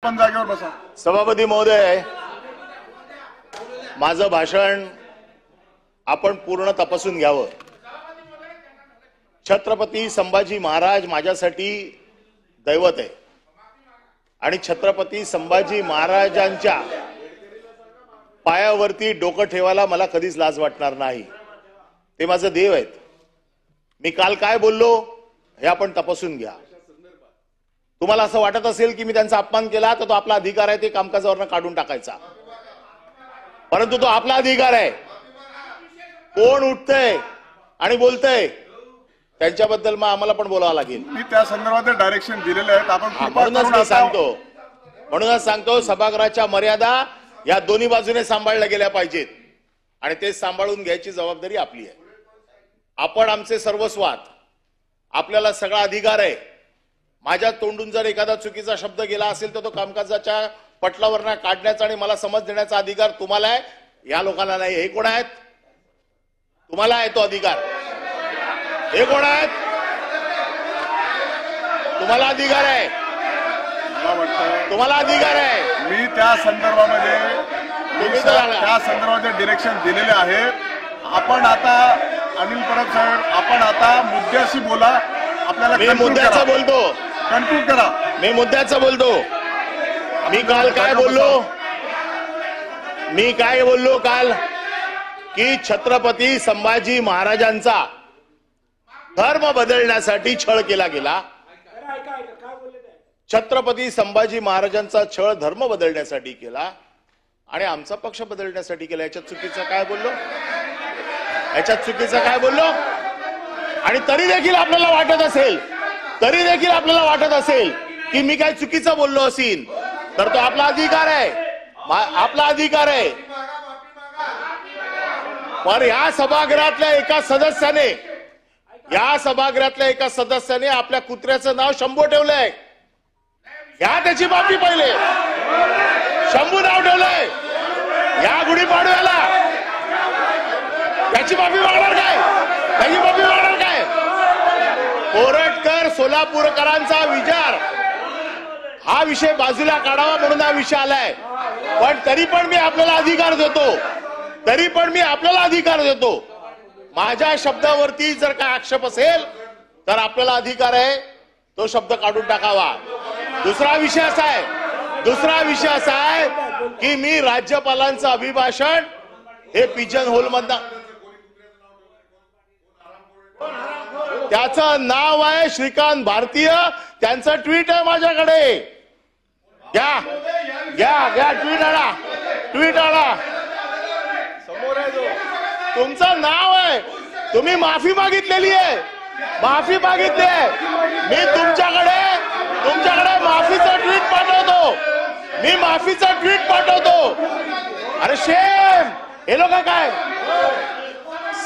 पण जागेवर बसा। सभापती महोदय, माझं भाषण आपण पूर्ण तपासून घ्यावं। छत्रपती संभाजी महाराज माझ्यासाठी दैवत आहे आणि छत्रपती संभाजी महाराजांच्या पायावरती डोकं ठेवायला मला कधीच लाज वाटणार नाही। ते माझं देव आहेत। मी काल काय बोललो हे आपण तपासून घ्या। तुम्हाला असं वाटत असेल की मी त्यांचा अपमान केला तर तो आपला अधिकार आहे ते कामकाजावरनं काढून टाकायचा, परंतु तो आपला अधिकार आहे। कोण उठतंय आणि बोलतंय त्यांच्याबद्दल मग आम्हाला पण बोलावं लागेल। मी त्या संदर्भात डायरेक्शन दिलेले आहेत। आपण म्हणूनच सांगतो सभागृहाच्या मर्यादा या दोन्ही बाजूने सांभाळल्या गेल्या पाहिजेत आणि ते सांभाळून घ्यायची जबाबदारी आपली आहे। आपण आमचे सर्वस्व आहात, आपल्याला सगळा अधिकार आहे। माझ्या तोंडून जर एखादा चुकीचा शब्द गेला असेल तर तो कामकाजाच्या पटलावर काढण्याचा आणि मला समज देण्याचा अधिकार तुम्हाला आहे, या लोकांना नाही। हे कोण आहेत? तुम्हाला आहे तो अधिकार। हे कोण आहेत? तुम्हाला अधिकार आहे, तुम्हाला अधिकार आहे। मी त्या संदर्भामध्ये डायरेक्शन दिलेले आहे। आपण आता अनिल परब साहेब, आपण आता मुद्द्याशी बोला। आपल्याला मी मुद्द्याचं बोलतो, कन्क्लूड करा। मी मुद्द्याचं बोलतो। मी काल काय बोललो काल की छत्रपती संभाजी महाराजांचा धर्म बदलण्यासाठी छळ केला गेला। छत्रपती संभाजी महाराजांचा छळ धर्म बदलण्यासाठी केला आणि आमचा पक्ष बदलण्यासाठी केला। याच्यात चुकीचं काय बोललो? याच्यात चुकीचं काय बोललो? आणि तरी देखील आपल्याला वाटत असेल की मी काय चुकीचं बोललो असेल तर तो आपला अधिकार आहे, आपला अधिकार आहे। पण या सभागृहातल्या एका सदस्याने आपल्या कुत्र्याचं नाव शंभू ठेवलंय। या त्याची माफी पहिले। शंभू नाव ठेवलंय या गुढीपाडव्याला, त्याची माफी मागणार काय? कोरटकर सोलापूरकरांचा विचार हा विषय बाजूला काढावा म्हणून हा विषय आलाय। पण तरी पण मी आपल्याला अधिकार देतो। माझ्या शब्दावरती जर काय आक्षेप असेल तर आपल्याला अधिकार आहे तो शब्द काढून टाकावा। दुसरा विषय असा आहे की मी राज्यपालांचं अभिभाषण हे पिजन होल मधनं, त्याचं नाव आहे श्रीकांत भारतीय, त्यांचं ट्विट आहे माझ्याकडे। घ्या ट्विट आला समोर आहे, जो तुमचं नाव आहे। तुम्ही माफी मागितलेली आहे, मी तुमच्याकडे माफीचं ट्विट पाठवतो। अरे शेम, हे लोक काय?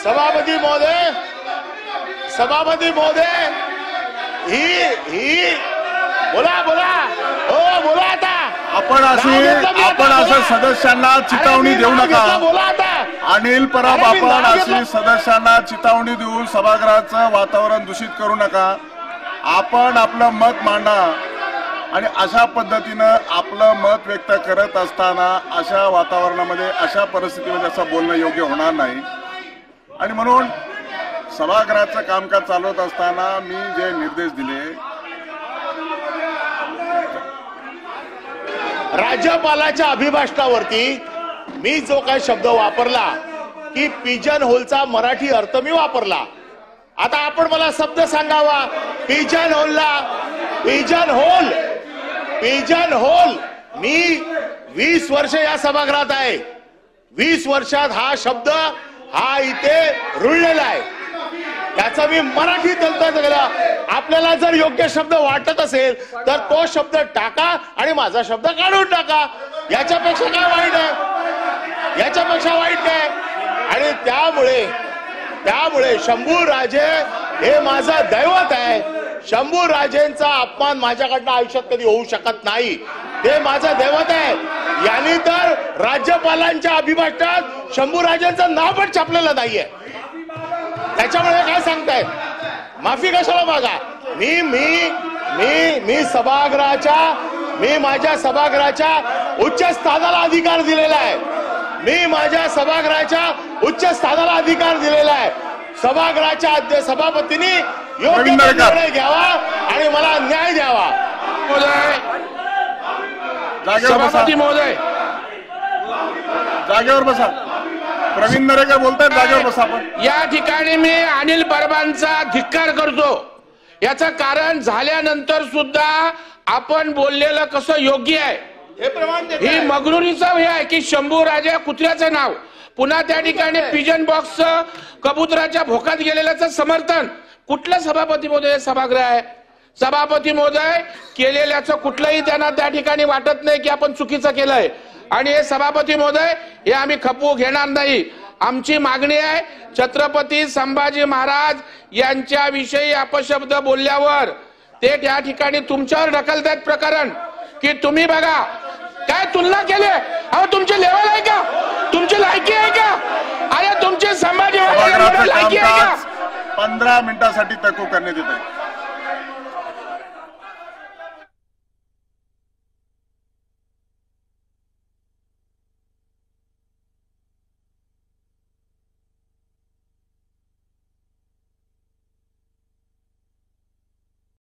सभापती महोदय ही बोला आता। आपण असं सदस्यांना चितावणी देऊ नका। अनिल परब, आपण अशी सदस्यांना चितावणी देऊन सभागृहाचं वातावरण दूषित करू नका। आपण आपलं मत मांडा आणि अशा पद्धतीनं आपलं मत व्यक्त करत असताना अशा वातावरणामध्ये, अशा परिस्थितीमध्ये असं बोलणं योग्य होणार नाही। आणि म्हणून सभागृहाचं कामकाज चालवत असताना मी जे निर्देश दिले, राज्यपालाच्या अभिभाषणावरती मी जो काही शब्द वापरला की पिजन होलचा मराठी अर्थ मी वापरला। आता आपण मला शब्द सांगावा। पिजन होल मी 20 वर्ष या सभागृहात आहे। 20 वर्षात हा शब्द हा इथे रुळलेला आहे, त्याचा मी मराठी तंत्र गेला। आपल्याला जर योग्य शब्द वाटत असेल तर तो शब्द टाका आणि माझा शब्द काढून टाका। याच्यापेक्षा काय वाईट आहे? आणि त्यामुळे शंभू राजे हे माझा दैवत आहे। शंभू राजेंचा अपमान माझ्याकडनं आयुष्यात कधी होऊ शकत नाही। ते माझं दैवत आहे। यांनी तर राज्यपालांच्या अभिभाषणात शंभू राजेंचं नाव पण छापलेलं नाहीये। त्याच्यामुळे काय सांगतायत? माफी कशाला मागा? मी सभागृहाच्या मी माझ्या सभागृहाच्या उच्च स्थानाला अधिकार दिलेला आहे. मी माझ्या सभागृहाच्या उच्च स्थानाला अधिकार दिलेला आहे. सभागृहाच्या सभापतींनी योग्य निर्णय घ्यावा आणि मला न्याय द्यावा. सभापती महोदय, जागेवर बसा. प्रवीण दरेकर बोलतायत, जागेवर बसा. आपण या ठिकाणी मी अनिल परबांचा धिक्कार करतो. याचं कारण झाल्यानंतर सुद्धा आपण बोललेलं कसं योग्य आहे. हे प्रमाण ही मगरुरीचं हे आहे की शंभू राजा कुत्र्याचं नाव, पुन्हा त्या ठिकाणी पिजन बॉक्स कबुतराच्या भोकात गेलेल्याचं समर्थन. कुठलं सभापती महोदय सभागृह आहे? सभापती महोदय केलेल्याचं कुठलंही त्यांना त्या ठिकाणी वाटत नाही की आपण चुकीचं केलंय. आणि हे सभापती महोदय हे आम्ही खपवू घेणार नाही. आमची मागणी आहे, छत्रपती संभाजी महाराज यांच्याविषयी अपशब्द बोलल्यावर ते त्या ठिकाणी तुमच्यावर ढकलतात प्रकरण की तुम्ही बघा काय तुलना केली. अहो तुमची लेवल आहे का? तुमची लायकी आहे का? अरे तुमची संभाजी महाराज लायकी आहे का? 15 मिनिटांसाठी तहकूब करण्यात येत आहे.